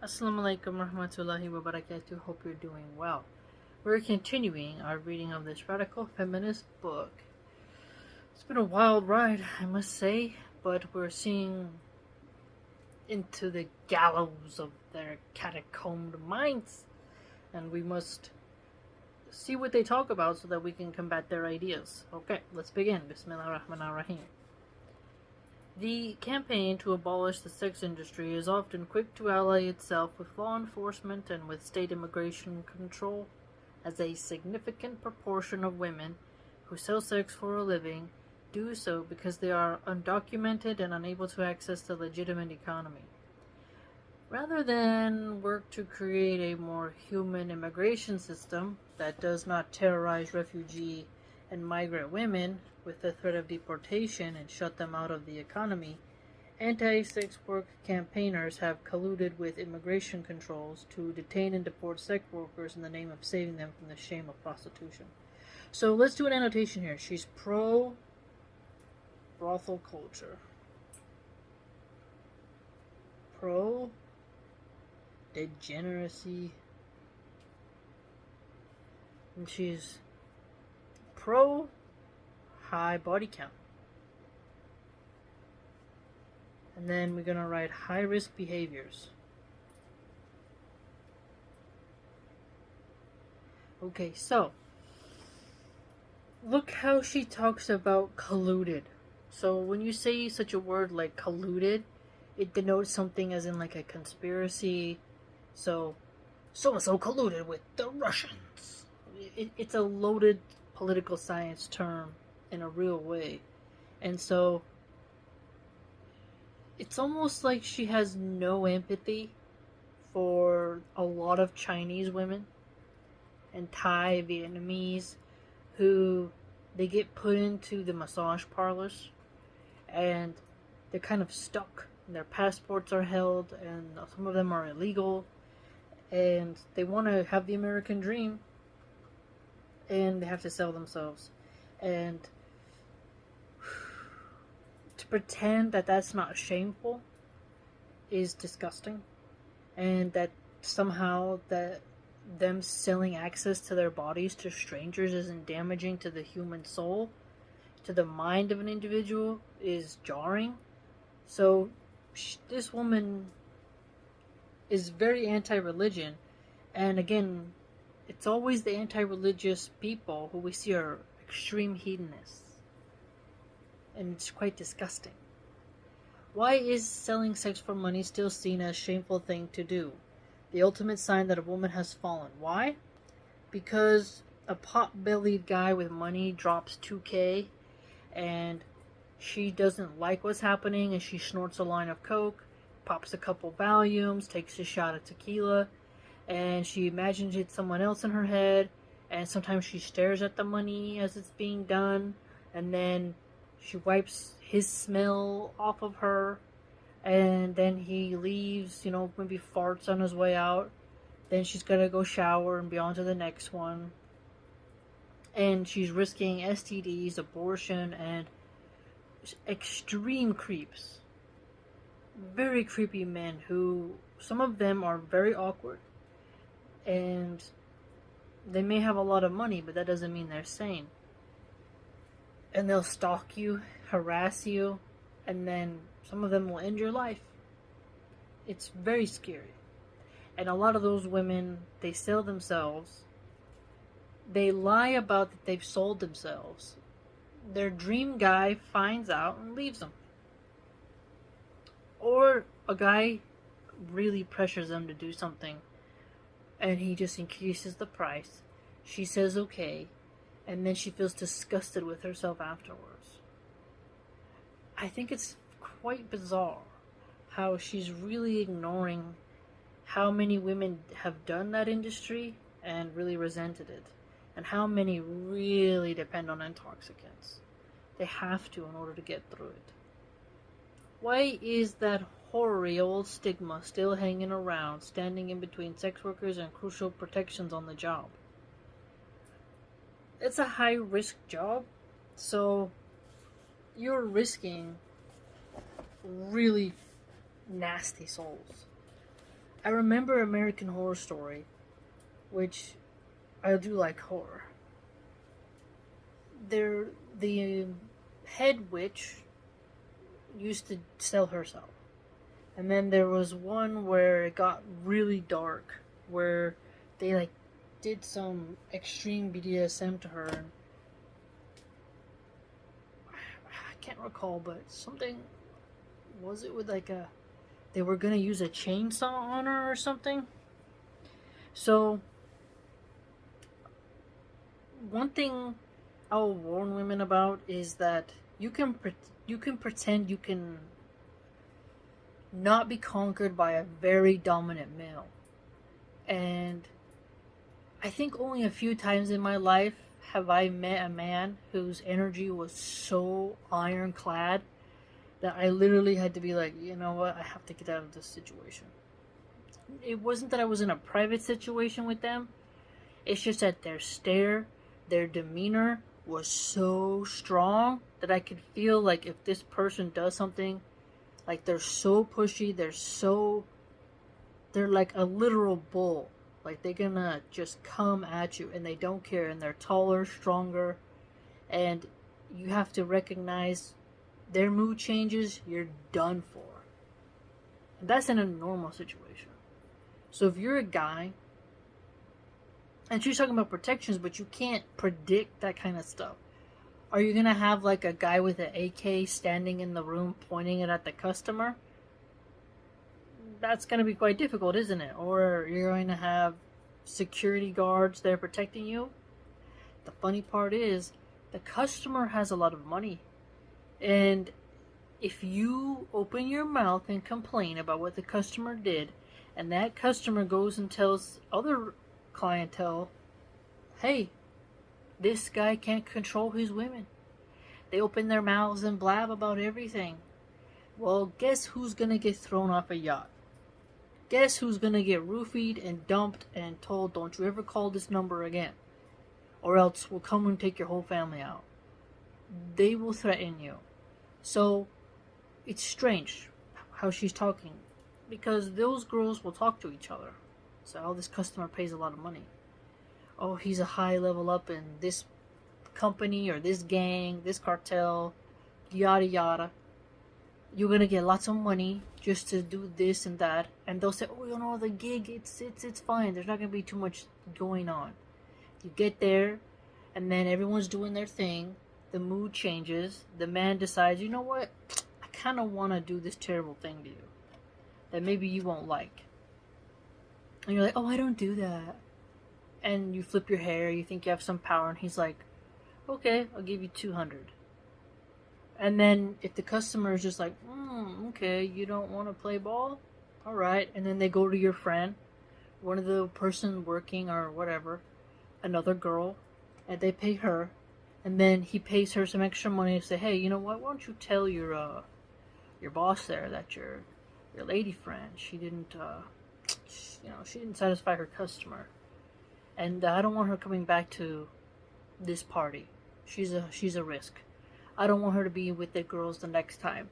Assalamu alaikum warahmatullahi wabarakatuh. Hope you're doing well. We're continuing our reading of this radical feminist book. It's been a wild ride, I must say, but we're seeing into the gallows of their catacombed minds, and we must see what they talk about so that we can combat their ideas. Okay, let's begin. Bismillah ar-Rahman ar-Rahim. The campaign to abolish the sex industry is often quick to ally itself with law enforcement and with state immigration control, as a significant proportion of women who sell sex for a living do so because they are undocumented and unable to access the legitimate economy. Rather than work to create a more human immigration system that does not terrorize refugee and migrant women with the threat of deportation and shut them out of the economy, anti-sex work campaigners have colluded with immigration controls to detain and deport sex workers in the name of saving them from the shame of prostitution. So let's do an annotation here. She's pro brothel culture. Pro degeneracy. And she's pro high body count. And then we're going to write high risk behaviors. Okay, so look how she talks about colluded. So when you say such a word like colluded, it denotes something as in like a conspiracy. So and so colluded with the Russians. It's a loaded political science term in a real way. And so it's almost like she has no empathy for a lot of Chinese women and Thai, Vietnamese who they get put into the massage parlors and they're kind of stuck. Their passports are held and some of them are illegal and they want to have the American dream and they have to sell themselves. And to pretend that that's not shameful is disgusting, and that somehow that them selling access to their bodies to strangers isn't damaging to the human soul, to the mind of an individual, is jarring. So this woman is very anti-religion, and again, it's always the anti-religious people who we see are extreme hedonists. And it's quite disgusting. Why is selling sex for money still seen as a shameful thing to do? The ultimate sign that a woman has fallen. Why? Because a pot-bellied guy with money drops $2K and she doesn't like what's happening and she snorts a line of coke, pops a couple Valiums, takes a shot of tequila, and she imagines it's someone else in her head, and sometimes she stares at the money as it's being done, and then she wipes his smell off of her, and then he leaves, maybe farts on his way out. Then she's gotta go shower and be on to the next one. And she's risking STDs, abortion, and extreme creeps. Very creepy men who, some of them are very awkward. And they may have a lot of money, but that doesn't mean they're sane. And they'll stalk you, harass you, and then some of them will end your life. It's very scary. And a lot of those women, they sell themselves. They lie about that they've sold themselves. Their dream guy finds out and leaves them. Or a guy really pressures them to do something, and he just increases the price. She says okay, and then she feels disgusted with herself afterwards. I think it's quite bizarre how she's really ignoring how many women have done that industry and really resented it, and how many really depend on intoxicants. They have to in order to get through it. Why is that hoary old stigma still hanging around, standing in between sex workers and crucial protections on the job? It's a high-risk job, so you're risking really nasty souls. I remember American Horror Story, which I do like horror. There, the head witch used to sell herself. And then there was one where it got really dark, where they like did some extreme BDSM to her. And I can't recall, but something, was it with like a, they were gonna use a chainsaw on her or something. So one thing I'll warn women about is that you can pretend you can not be conquered by a very dominant male. And I think only a few times in my life have I met a man whose energy was so ironclad that I literally had to be like, you know what, I have to get out of this situation. It wasn't that I was in a private situation with them, it's just that their stare, their demeanor was so strong that I could feel like if this person does something, like they're so pushy, they're like a literal bull. Like they're gonna just come at you and they don't care, and they're taller, stronger, and you have to recognize their mood changes, you're done for. And that's in a normal situation. So if you're a guy, and she's talking about protections, but you can't predict that kind of stuff. Are you gonna have like a guy with an AK standing in the room pointing it at the customer? That's gonna be quite difficult, isn't it? Or you're going to have security guards there protecting you? The funny part is, the customer has a lot of money. And if you open your mouth and complain about what the customer did, and that customer goes and tells other clientele, hey, this guy can't control his women. They open their mouths and blab about everything. Well, guess who's gonna get thrown off a yacht? Guess who's gonna get roofied and dumped and told, don't you ever call this number again, or else we'll come and take your whole family out. They will threaten you. So it's strange how she's talking, because those girls will talk to each other. So, oh, this customer pays a lot of money. Oh, he's a high level up in this company or this gang, this cartel, yada yada. You're gonna get lots of money just to do this and that, and they'll say, oh, you know, the gig, it's fine. There's not gonna be too much going on. You get there, and then everyone's doing their thing. The mood changes. The man decides, you know what? I kind of want to do this terrible thing to you that maybe you won't like. And you're like, oh, I don't do that. And you flip your hair, you think you have some power, and he's like, okay, I'll give you 200. And then if the customer is just like, okay, you don't want to play ball? Alright. And then they go to your friend, one of the person working or whatever, another girl, and they pay her. And then he pays her some extra money to say, hey, you know what, why don't you tell your boss there that your lady friend, she didn't satisfy her customer. And I don't want her coming back to this party. She's a risk. I don't want her to be with the girls the next time.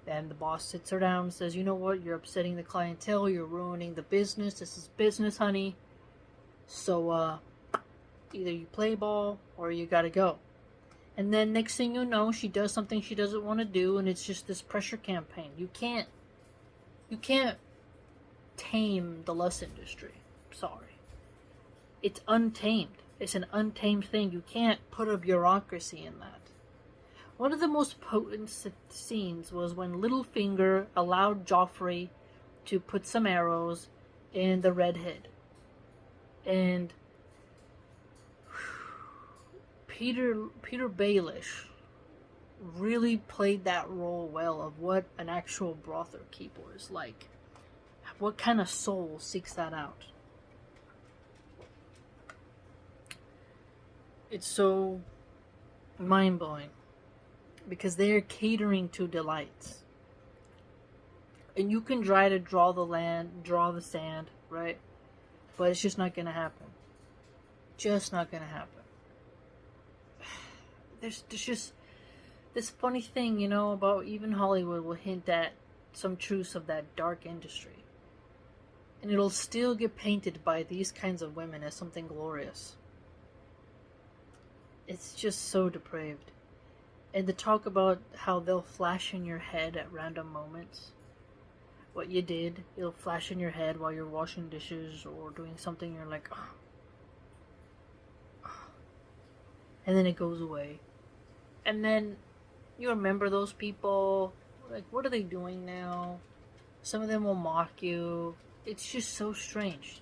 Then the boss sits her down and says, you know what, you're upsetting the clientele, you're ruining the business, this is business, honey. So, either you play ball or you gotta go. And then next thing you know, she does something she doesn't want to do, and it's just this pressure campaign. You can't tame the lust industry. Sorry. It's untamed. It's an untamed thing. You can't put a bureaucracy in that. One of the most potent scenes was when Littlefinger allowed Joffrey to put some arrows in the redhead. And Peter Baelish really played that role well of what an actual brothel keeper is like. What kind of soul seeks that out? It's so mind-blowing because they're catering to delights. And you can try to draw the sand, right? But it's just not going to happen. Just not going to happen. There's just this funny thing, you know, about even Hollywood will hint at some truths of that dark industry. And it'll still get painted by these kinds of women as something glorious. It's just so depraved. And to talk about how they'll flash in your head at random moments what you did, it'll flash in your head while you're washing dishes or doing something, you're like, oh. And then it goes away. And then you remember those people, like, what are they doing now? Some of them will mock you. It's just so strange.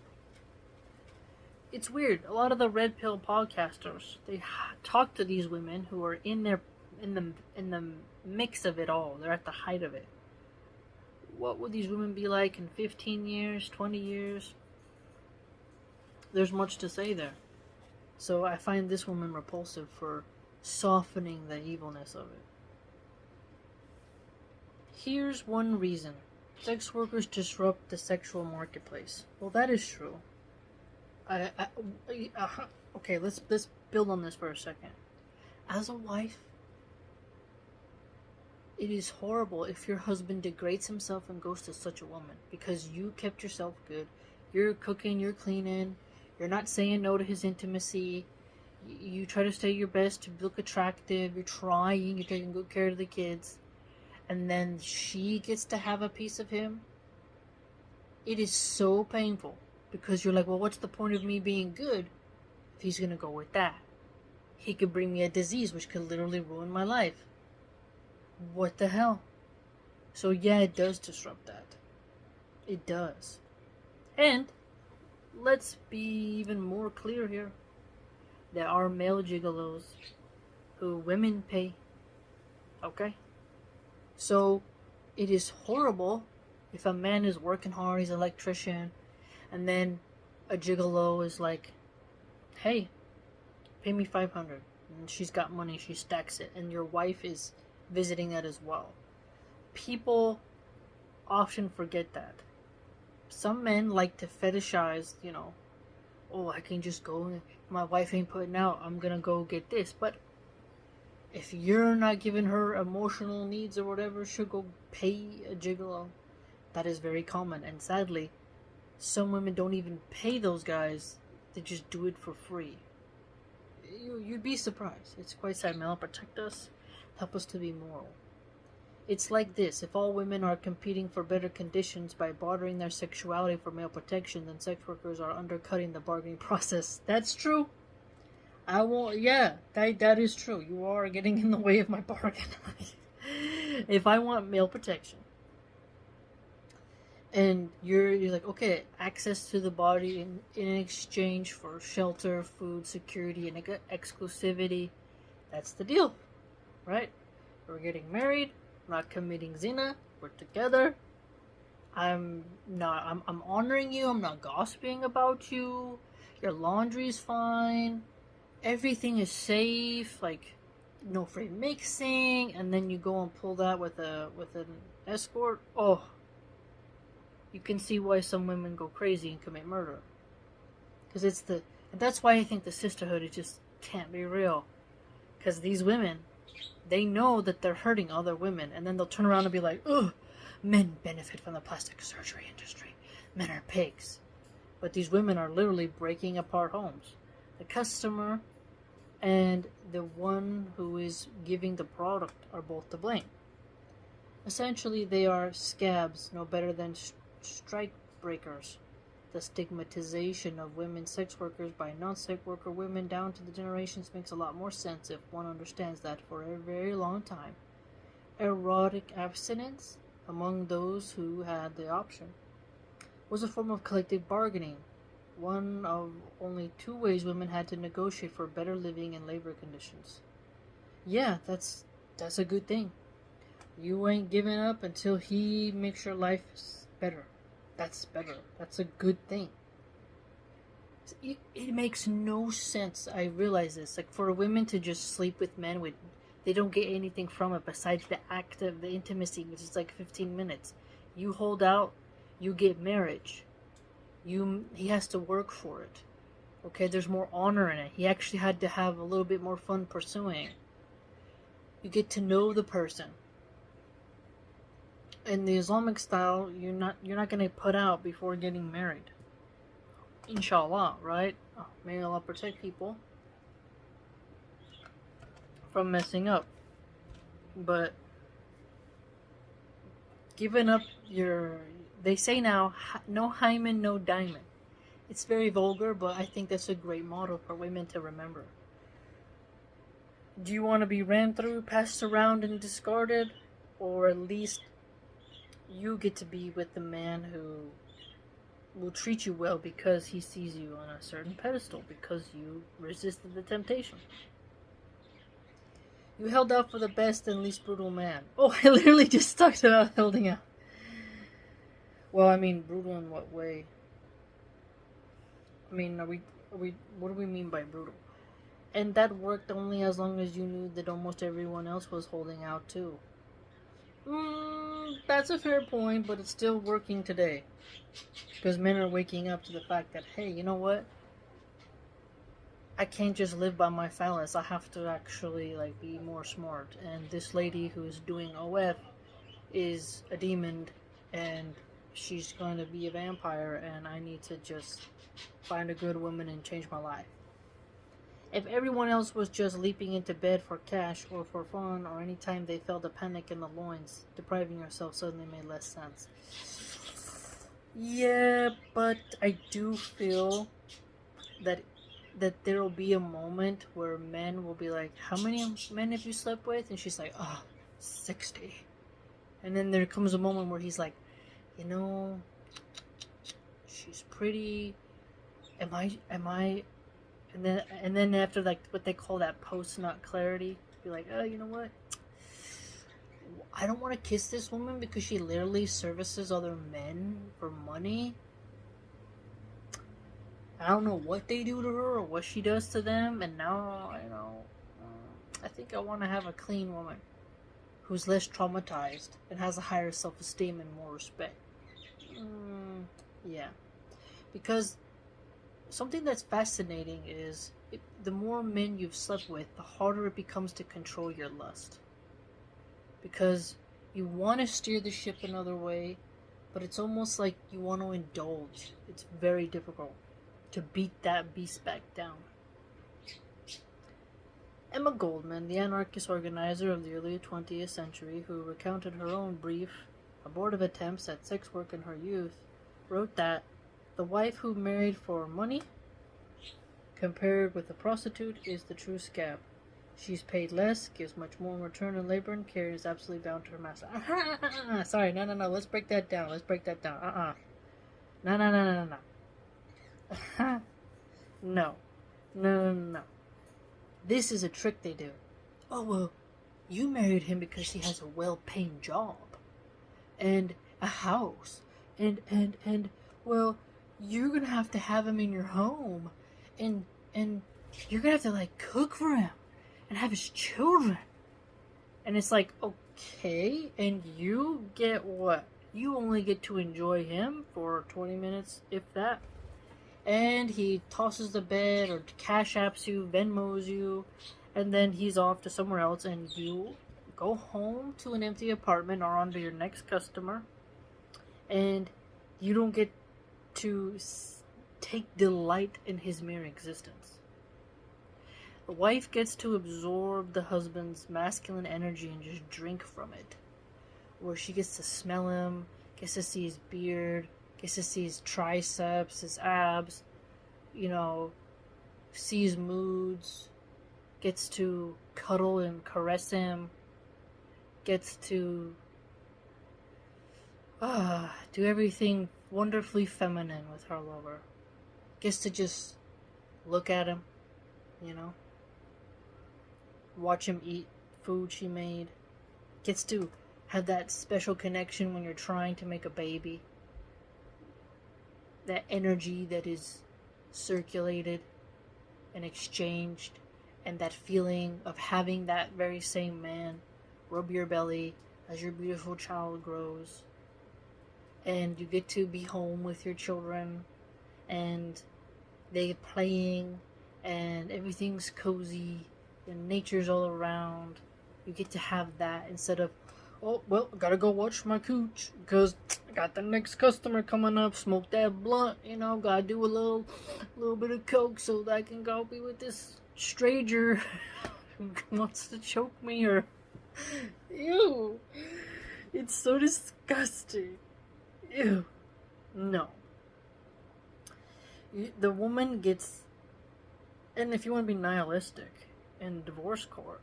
It's weird. A lot of the red pill podcasters, they talk to these women who are in the mix of it all. They're at the height of it. What would these women be like in 15 years, 20 years? There's much to say there. So I find this woman repulsive for softening the evilness of it. Here's one reason. Sex workers disrupt the sexual marketplace. Well, that is true. Okay, let's build on this for a second. As a wife, it is horrible if your husband degrades himself and goes to such a woman because you kept yourself good. You're cooking, you're cleaning, you're not saying no to his intimacy. You try to stay your best to look attractive, you're trying, you're taking good care of the kids, and then she gets to have a piece of him. It is so painful because you're like, well, what's the point of me being good if he's going to go with that? He could bring me a disease which could literally ruin my life. What the hell? So yeah, it does disrupt that. It does. And let's be even more clear here. There are male gigolos who women pay. Okay? So it is horrible if a man is working hard, he's an electrician, and then a gigolo is like, hey, pay me $500. And she's got money, she stacks it, and your wife is visiting that as well. People often forget that. Some men like to fetishize, oh, I can just go, my wife ain't putting out, I'm gonna go get this. But if you're not giving her emotional needs or whatever, she'll go pay a gigolo. That is very common, and sadly, some women don't even pay those guys, they just do it for free. You'd be surprised. It's quite sad. Male, protect us, help us to be moral. It's like this: if all women are competing for better conditions by bartering their sexuality for male protection, then sex workers are undercutting the bargaining process. That's true. That is true. You are getting in the way of my bargain. If I want male protection, and you're like, okay, access to the body in exchange for shelter, food, security, and exclusivity, that's the deal, right? We're getting married, we're not committing zina, we're together. I'm honoring you, I'm not gossiping about you, your laundry's fine, everything is safe, like no free mixing, and then you go and pull that with an escort. Oh, you can see why some women go crazy and commit murder. Because and that's why I think the sisterhood, it just can't be real. Because these women, they know that they're hurting other women, and then they'll turn around and be like, ugh, men benefit from the plastic surgery industry. Men are pigs. But these women are literally breaking apart homes. The customer and the one who is giving the product are both to blame. Essentially, they are scabs, no better than strike breakers. The stigmatization of women sex workers by non-sex worker women down to the generations makes a lot more sense if one understands that for a very long time, erotic abstinence among those who had the option was a form of collective bargaining, one of only two ways women had to negotiate for better living and labor conditions. Yeah, that's a good thing. You ain't giving up until he makes your life better. That's better. That's a good thing. It makes no sense. I realize this. Like, for women to just sleep with men, they don't get anything from it besides the act of the intimacy, which is like 15 minutes. You hold out, you get marriage. He has to work for it. Okay, there's more honor in it. He actually had to have a little bit more fun pursuing. You get to know the person. in the Islamic style, you're not gonna put out before getting married. Inshallah, right? Oh, may Allah protect people from messing up. But giving up your, they say now, no hymen, no diamond. It's very vulgar, but I think that's a great motto for women to remember. Do you want to be ran through, passed around, and discarded? Or at least you get to be with the man who will treat you well because he sees you on a certain pedestal, because you resisted the temptation. You held out for the best and least brutal man. Oh, I literally just talked about holding out. Well, I mean, brutal in what way? I mean, what do we mean by brutal? And that worked only as long as you knew that almost everyone else was holding out too. That's a fair point, but it's still working today. Because men are waking up to the fact that, hey, you know what? I can't just live by my phallus. I have to actually, like, be more smart. And this lady who's doing OF is a demon, and she's going to be a vampire, and I need to just find a good woman and change my life. If everyone else was just leaping into bed for cash or for fun, or any time they felt a panic in the loins, depriving yourself suddenly made less sense. Yeah, but I do feel that there will be a moment where men will be like, how many men have you slept with? And she's like, 60. And then there comes a moment where he's like, you know, she's pretty. Am I? And then after, like, what they call that post-nut clarity, be like, oh, you know what? I don't want to kiss this woman because she literally services other men for money. I don't know what they do to her or what she does to them, and now, you know, I think I want to have a clean woman who's less traumatized and has a higher self-esteem and more respect. Yeah. Because something that's fascinating is the more men you've slept with, the harder it becomes to control your lust. Because you want to steer the ship another way, but it's almost like you want to indulge. It's very difficult to beat that beast back down. Emma Goldman, the anarchist organizer of the early 20th century, who recounted her own brief, abortive attempts at sex work in her youth, wrote that the wife who married for money, compared with a prostitute, is the true scab. She's paid less, gives much more in return in labor and care, and is absolutely bound to her master. Sorry, no. Let's break that down. No. No. This is a trick they do. Oh, well, you married him because he has a well-paying job. And a house. And, well, you're gonna have to have him in your home. And you're gonna have to, like, cook for him. And have his children. And it's like, okay, and you get what? You only get to enjoy him for 20 minutes, if that. And he tosses the bed or cash apps you, Venmos you, and then he's off to somewhere else, and you go home to an empty apartment or onto your next customer, and you don't get to take delight in his mere existence. The wife gets to absorb the husband's masculine energy and just drink from it, where she gets to smell him, gets to see his beard, gets to see his triceps, his abs, you know, sees moods, gets to cuddle and caress him, gets to do everything wonderfully feminine with her lover, gets to just look at him, you know, watch him eat food she made, gets to have that special connection when you're trying to make a baby. That energy that is circulated and exchanged, and that feeling of having that very same man rub your belly as your beautiful child grows, and you get to be home with your children, and they're playing, and everything's cozy, and nature's all around. You get to have that instead of Oh, well, gotta go watch my cooch, because I got the next customer coming up, smoke that blunt, gotta do a little bit of coke so that I can go be with this stranger who wants to choke me, or... Ew! It's so disgusting. Ew. No. The woman gets... And if you want to be nihilistic, in divorce court,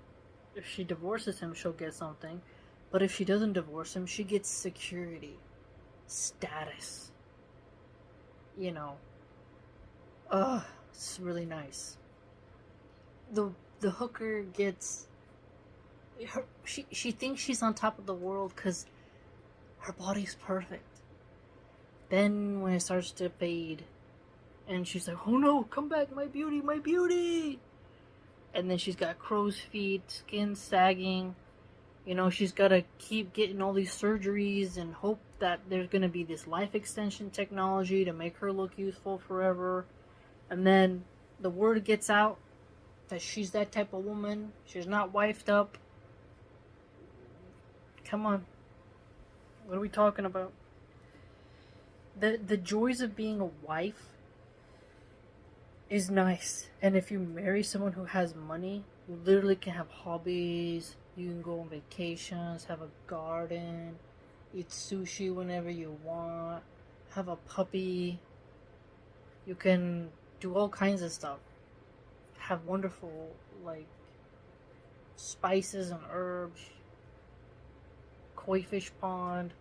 if she divorces him, she'll get something. But if she doesn't divorce him, she gets security, status. It's really nice. The hooker gets... She thinks she's on top of the world because her body's perfect. Then when it starts to fade, and she's like, oh no, come back, my beauty, my beauty! And then she's got crow's feet, skin sagging. She's got to keep getting all these surgeries and hope that there's going to be this life extension technology to make her look youthful forever. And then the word gets out that she's that type of woman. She's not wifed up. Come on. What are we talking about? The joys of being a wife is nice. And if you marry someone who has money, you literally can have hobbies. You can go on vacations, have a garden, eat sushi whenever you want, have a puppy. You can do all kinds of stuff. Have wonderful, spices and herbs, koi fish pond,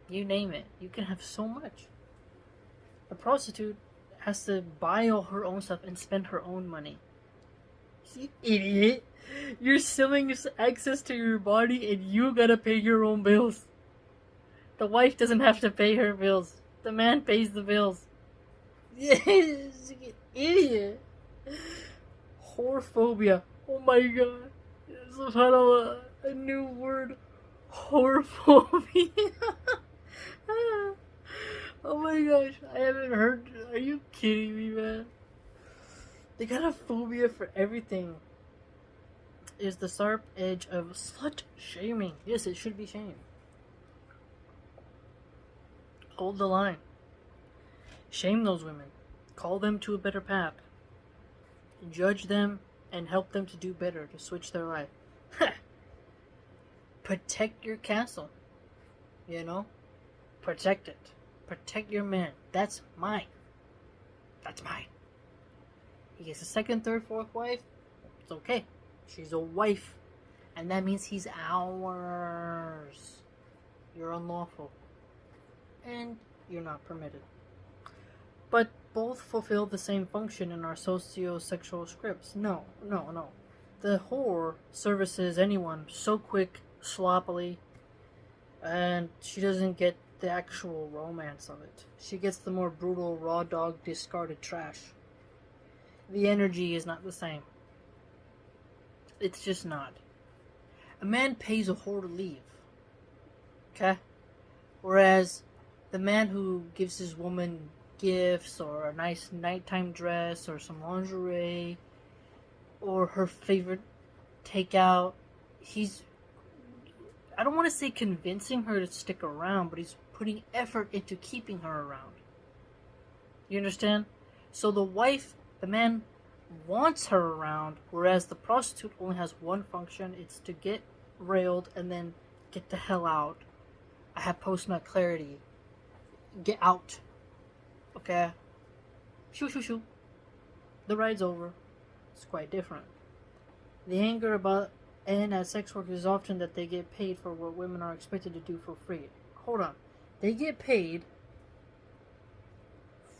you name it. You can have so much. The prostitute has to buy all her own stuff and spend her own money. You idiot! You're selling access to your body and you gotta pay your own bills. The wife doesn't have to pay her bills. The man pays the bills. Yes, idiot. Whorephobia. Oh my god. It's a new word. Whorephobia. Oh my gosh. I haven't heard. Are you kidding me, man? They got a phobia for everything. Is the sharp edge of slut shaming. Yes, it should be shamed. Hold the line. Shame those women. Call them to a better path. Judge them and help them to do better, to switch their life. Protect your castle. Protect it. Protect your man. That's mine. That's mine. He gets a second, third, fourth wife. It's okay. She's a wife. And that means he's ours. You're unlawful. And you're not permitted. But both fulfill the same function in our socio-sexual scripts. No. The whore services anyone so quick, sloppily, and she doesn't get the actual romance of it. She gets the more brutal, raw dog, discarded trash. The energy is not the same. It's just not. A man pays a whore to leave. Okay? Whereas the man who gives his woman gifts or a nice nighttime dress or some lingerie or her favorite takeout, I don't want to say convincing her to stick around, but he's putting effort into keeping her around. You understand? So the man wants her around, whereas the prostitute only has one function. It's to get railed and then get the hell out. I have post-nut clarity. Get out. Okay? Shoo. The ride's over. It's quite different. The anger about and at sex work is often that they get paid for what women are expected to do for free. Hold on. They get paid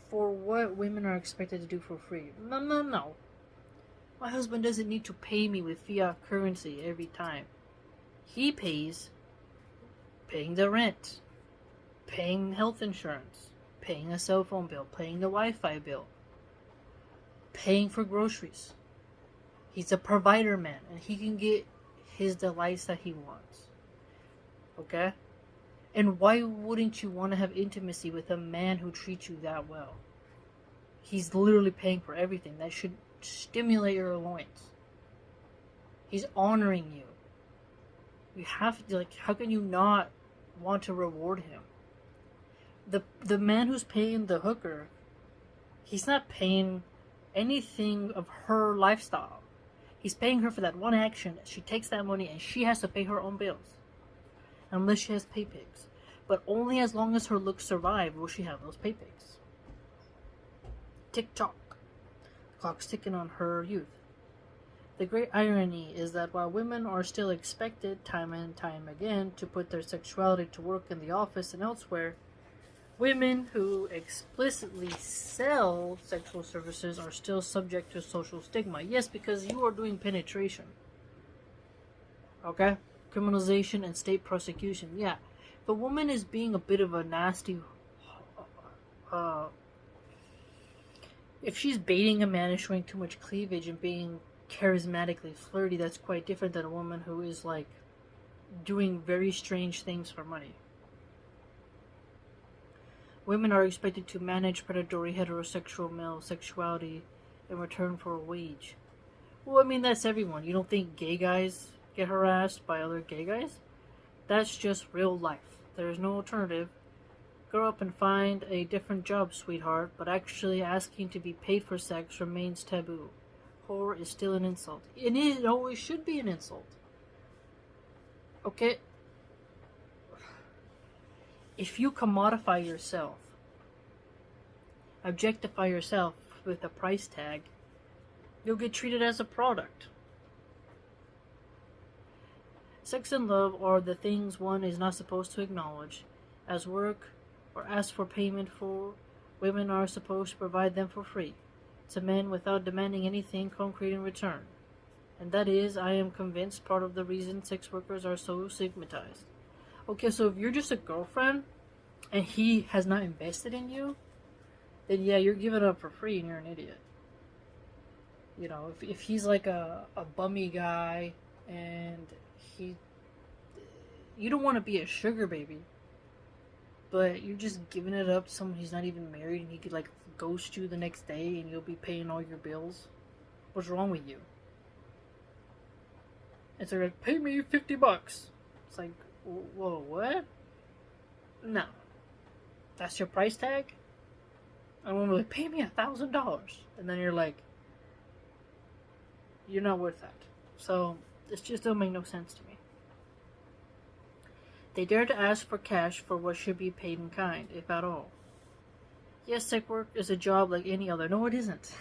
for what women are expected to do for free. No. My husband doesn't need to pay me with fiat currency every time. He pays paying the rent, paying health insurance, paying a cell phone bill, paying the Wi-Fi bill, paying for groceries. He's a provider man, and he can get his delights that he wants. Okay? And why wouldn't you want to have intimacy with a man who treats you that well? He's literally paying for everything. That should stimulate your loins. He's honoring you. You have to, like, how can you not want to reward him? The man who's paying the hooker, he's not paying anything of her lifestyle. He's paying her for that one action. She takes that money and she has to pay her own bills. Unless she has pay pigs. But only as long as her looks survive will she have those pay pigs. Tick-tock. The clock's ticking on her youth. The great irony is that while women are still expected time and time again to put their sexuality to work in the office and elsewhere, women who explicitly sell sexual services are still subject to social stigma. Yes, because you are doing penetration. Okay? Criminalization and state prosecution. Yeah. If a woman is being a bit of a nasty... if she's baiting a man and showing too much cleavage and being charismatically flirty, that's quite different than a woman who is, like, doing very strange things for money. Women are expected to manage predatory heterosexual male sexuality in return for a wage. Well, I mean, that's everyone. You don't think gay guys get harassed by other gay guys? That's just real life. There's no alternative. Grow up and find a different job, sweetheart, but actually asking to be paid for sex remains taboo. Whore is still an insult. It always should be an insult. Okay? If you commodify yourself, objectify yourself with a price tag, you'll get treated as a product. Sex and love are the things one is not supposed to acknowledge as work or ask for payment for. Women are supposed to provide them for free to men without demanding anything concrete in return. And that is, I am convinced, part of the reason sex workers are so stigmatized. Okay, so if you're just a girlfriend and he has not invested in you, then yeah, you're giving up for free and you're an idiot. You know, if he's like a bummy guy and you don't want to be a sugar baby, but you're just giving it up to someone who's not even married and he could, like, ghost you the next day and you'll be paying all your bills. What's wrong with you? And so they're like, pay me $50. It's like, whoa, what? No. That's your price tag? And one will like, pay me $1,000. And then you're like, you're not worth that. So, this just don't make no sense to me. They dare to ask for cash for what should be paid in kind, if at all. Yes, sex work is a job like any other. No, it isn't.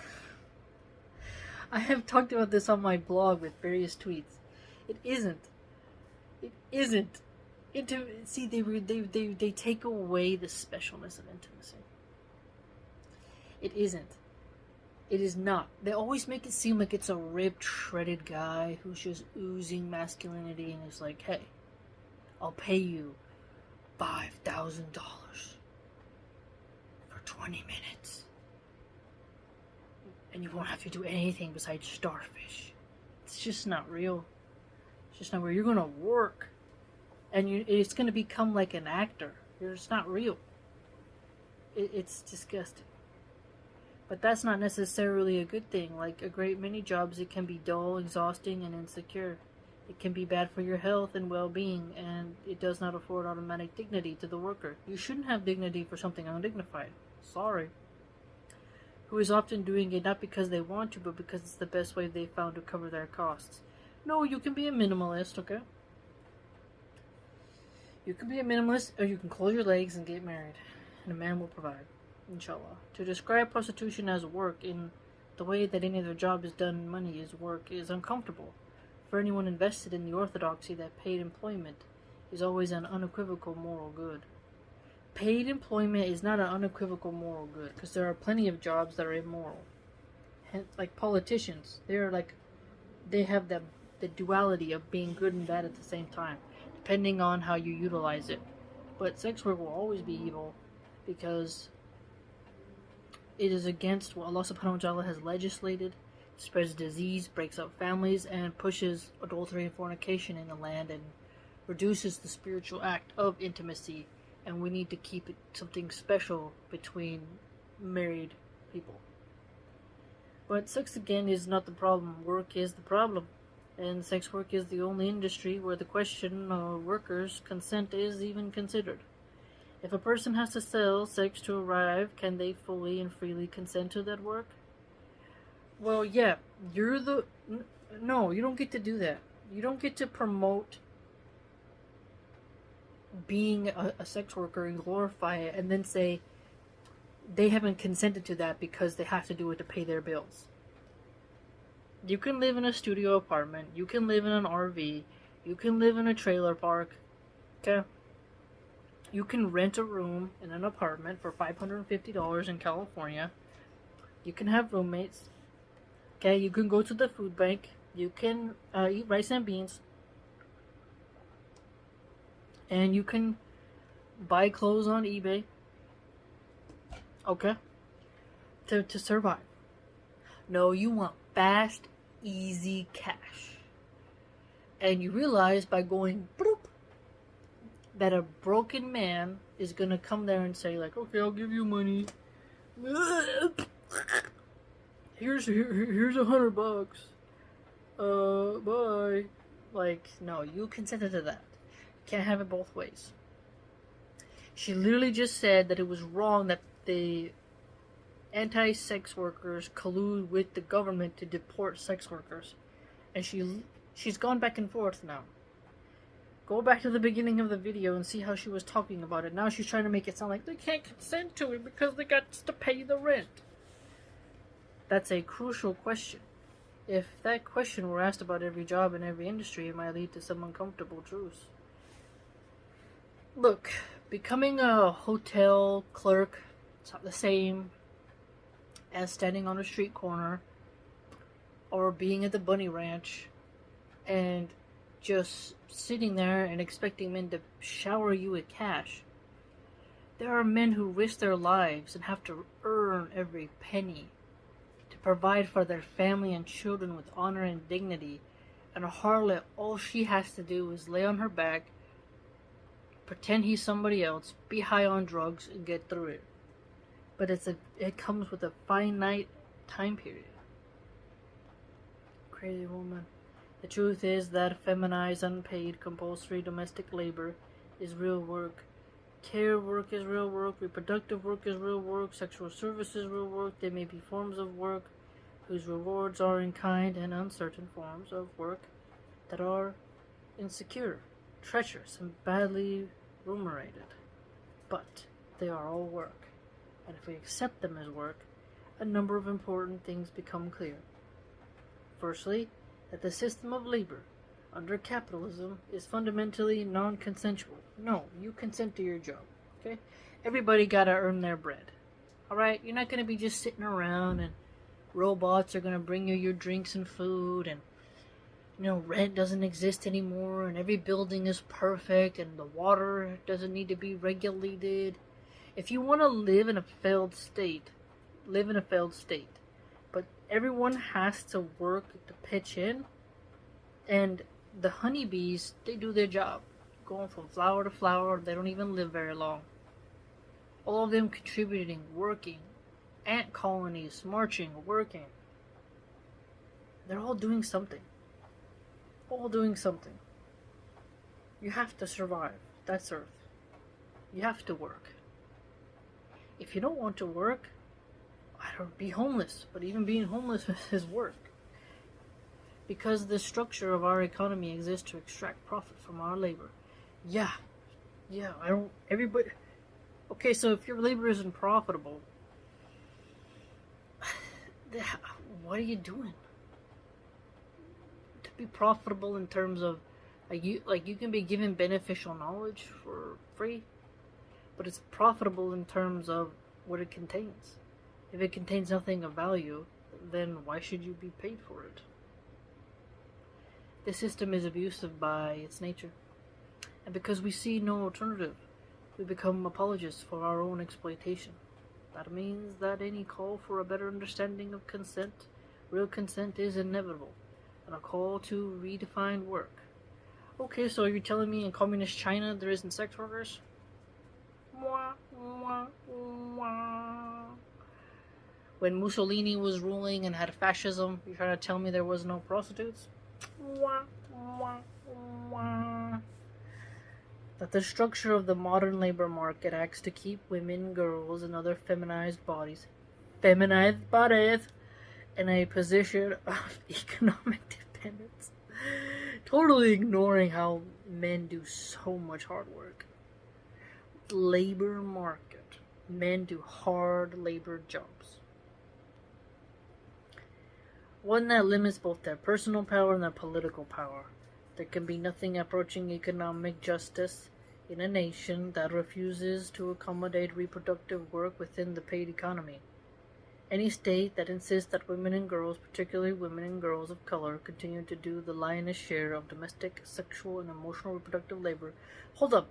I have talked about this on my blog with various tweets. It isn't. It isn't. See, they take away the specialness of intimacy. It isn't. It is not. They always make it seem like it's a ripped, shredded guy who's just oozing masculinity and is like, hey, I'll pay you $5,000 for 20 minutes. And you won't have to do anything besides starfish. It's just not real. It's just not real. You're going to work. And it's going to become like an actor. It's not real. It's disgusting. But that's not necessarily a good thing. Like a great many jobs, it can be dull, exhausting, and insecure. It can be bad for your health and well-being, and it does not afford automatic dignity to the worker. You shouldn't have dignity for something undignified. Sorry. Who is often doing it not because they want to, but because it's the best way they've found to cover their costs. No, you can be a minimalist, okay? You can be a minimalist, or you can close your legs and get married, and a man will provide, inshallah. To describe prostitution as work in the way that any other job is done and money is work is uncomfortable. For anyone invested in the orthodoxy that paid employment is always an unequivocal moral good. Paid employment is not an unequivocal moral good, because there are plenty of jobs that are immoral. Like politicians, they have the duality of being good and bad at the same time, depending on how you utilize it. But sex work will always be evil, because it is against what Allah subhanahu wa ta'ala has legislated, spreads disease, breaks up families, and pushes adultery and fornication in the land, and reduces the spiritual act of intimacy. And we need to keep it something special between married people. But sex, again, is not the problem. Work is the problem. And sex work is the only industry where the question of workers' consent is even considered. If a person has to sell sex to arrive, can they fully and freely consent to that work? Well, yeah, you're the... No, you don't get to do that. You don't get to promote being a sex worker and glorify it and then say they haven't consented to that because they have to do it to pay their bills. You can live in a studio apartment. You can live in an RV. You can live in a trailer park. Okay? You can rent a room in an apartment for $550 in California. You can have roommates. Okay? You can go to the food bank. You can eat rice and beans. And you can buy clothes on eBay. Okay? To survive. No, you want fast, easy cash. And you realize by going bloop that a broken man is gonna come there and say like, okay, I'll give you money. Here's $100. Bye. Like, no, you consented to that. Can't have it both ways. She literally just said that it was wrong that the anti-sex workers collude with the government to deport sex workers. And she's gone back and forth now. Go back to the beginning of the video and see how she was talking about it. Now she's trying to make it sound like they can't consent to it because they got to pay the rent. That's a crucial question. If that question were asked about every job in every industry, it might lead to some uncomfortable truths. Look, becoming a hotel clerk, it's not the same as standing on a street corner or being at the bunny ranch and just sitting there and expecting men to shower you with cash. There are men who risk their lives and have to earn every penny to provide for their family and children with honor and dignity. And a harlot, all she has to do is lay on her back, pretend he's somebody else, be high on drugs, and get through it. But it comes with a finite time period. Crazy woman. The truth is that feminized, unpaid, compulsory domestic labor is real work. Care work is real work. Reproductive work is real work. Sexual service is real work. There may be forms of work whose rewards are in kind and uncertain forms of work that are insecure, treacherous, and badly remunerated. But they are all work. And if we accept them as work, a number of important things become clear. Firstly, that the system of labor under capitalism is fundamentally non-consensual. No, you consent to your job, okay? Everybody gotta earn their bread, alright? You're not gonna be just sitting around and robots are gonna bring you your drinks and food and, you know, rent doesn't exist anymore and every building is perfect and the water doesn't need to be regulated. If you want to live in a failed state, live in a failed state. But everyone has to work to pitch in. And the honeybees, they do their job. Going from flower to flower, they don't even live very long. All of them contributing, working. Ant colonies, marching, working. They're all doing something. All doing something. You have to survive. That's Earth. You have to work. If you don't want to work, I don't be homeless. But even being homeless is work. Because the structure of our economy exists to extract profit from our labor. Yeah, everybody... Okay, so if your labor isn't profitable, what are you doing? To be profitable in terms of, you can be given beneficial knowledge for free, but it's profitable in terms of what it contains. If it contains nothing of value, then why should you be paid for it? This system is abusive by its nature, and because we see no alternative, we become apologists for our own exploitation. That means that any call for a better understanding of consent, real consent, is inevitable, and a call to redefine work. Okay, so you're telling me in communist China there isn't sex workers? When Mussolini was ruling and had fascism, you're trying to tell me there was no prostitutes? That the structure of the modern labor market acts to keep women, girls, and other feminized bodies in a position of economic dependence, totally ignoring how men do so much hard work. Labor market. Men do hard labor jobs. One that limits both their personal power and their political power. There can be nothing approaching economic justice in a nation that refuses to accommodate reproductive work within the paid economy. Any state that insists that women and girls, particularly women and girls of color, continue to do the lion's share of domestic, sexual, and emotional reproductive labor. Hold up.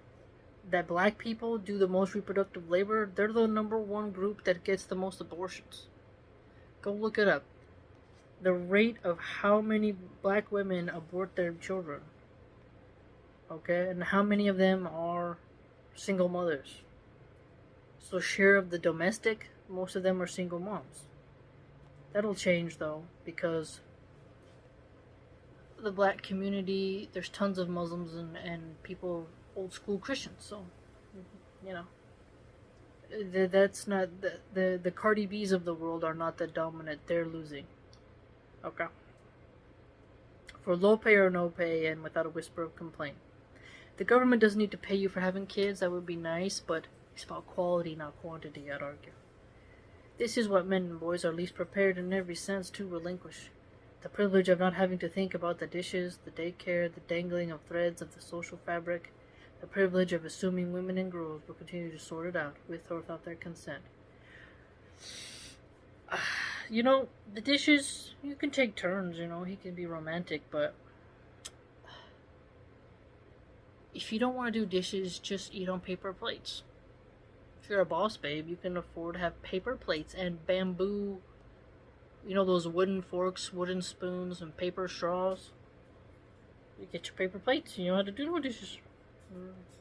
That black people do the most reproductive labor? They're the number one group that gets the most abortions. Go look it up. The rate of how many black women abort their children. Okay? And how many of them are single mothers. So share of the domestic, most of them are single moms. That'll change though, because the black community, there's tons of Muslims and people, old school Christians, so, you know, that's not, the Cardi B's of the world are not the dominant, they're losing. Okay. For low pay or no pay and without a whisper of complaint. The government doesn't need to pay you for having kids, that would be nice, but it's about quality, not quantity, I'd argue. This is what men and boys are least prepared in every sense to relinquish. The privilege of not having to think about the dishes, the daycare, the dangling of threads of the social fabric, the privilege of assuming women and girls will continue to sort it out, with or without their consent. You know, the dishes, you can take turns, you know, he can be romantic, but if you don't want to do dishes, just eat on paper plates. If you're a boss babe, you can afford to have paper plates and bamboo, you know, those wooden forks, wooden spoons, and paper straws. You get your paper plates, you know how to do no dishes.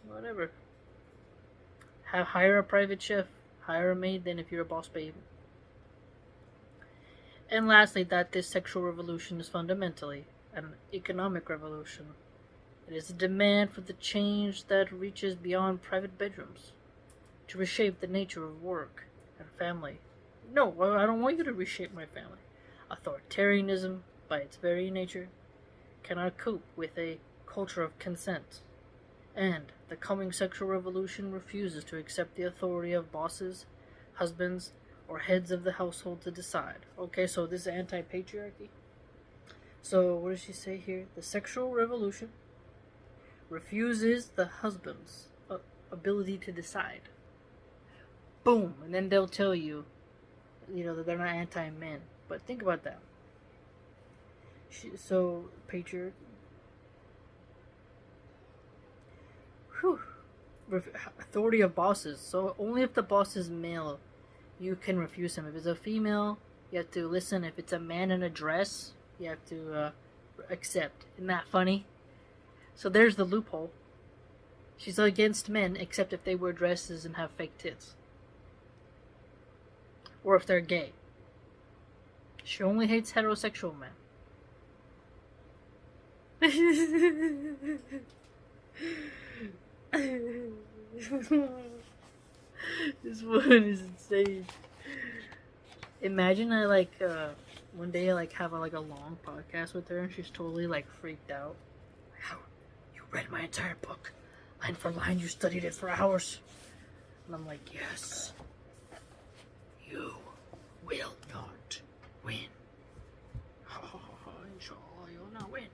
Whatever. Hire a private chef. Hire a maid then if you're a boss babe. And lastly, that this sexual revolution is fundamentally an economic revolution. It is a demand for the change that reaches beyond private bedrooms, to reshape the nature of work and family. No, I don't want you to reshape my family. Authoritarianism, by its very nature, cannot cope with a culture of consent. And the coming sexual revolution refuses to accept the authority of bosses, husbands, or heads of the household to decide. Okay, so this is anti-patriarchy. So what does she say here? The sexual revolution refuses the husband's ability to decide. Boom! And then they'll tell you, you know, that they're not anti-men. But think about that. So, patriarchy. Whew. Authority of bosses. So only if the boss is male, you can refuse him. If it's a female, you have to listen. If it's a man in a dress, you have to accept. Isn't that funny? So there's the loophole. She's against men, except if they wear dresses and have fake tits. Or if they're gay. She only hates heterosexual men. This woman is insane. Imagine I one day I have a long podcast with her and she's totally freaked out. How you read my entire book, line for line, you studied it for hours. And I'm like, yes, you will not win. Inshallah, you'll not win.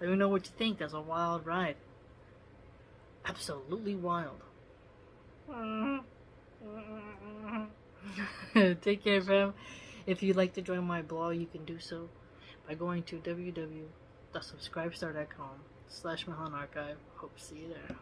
Let me know what you think. That's a wild ride. Absolutely wild. Take care, fam. If you'd like to join my blog, you can do so by going to www.subscribestar.com/MilahanArchive. Hope to see you there.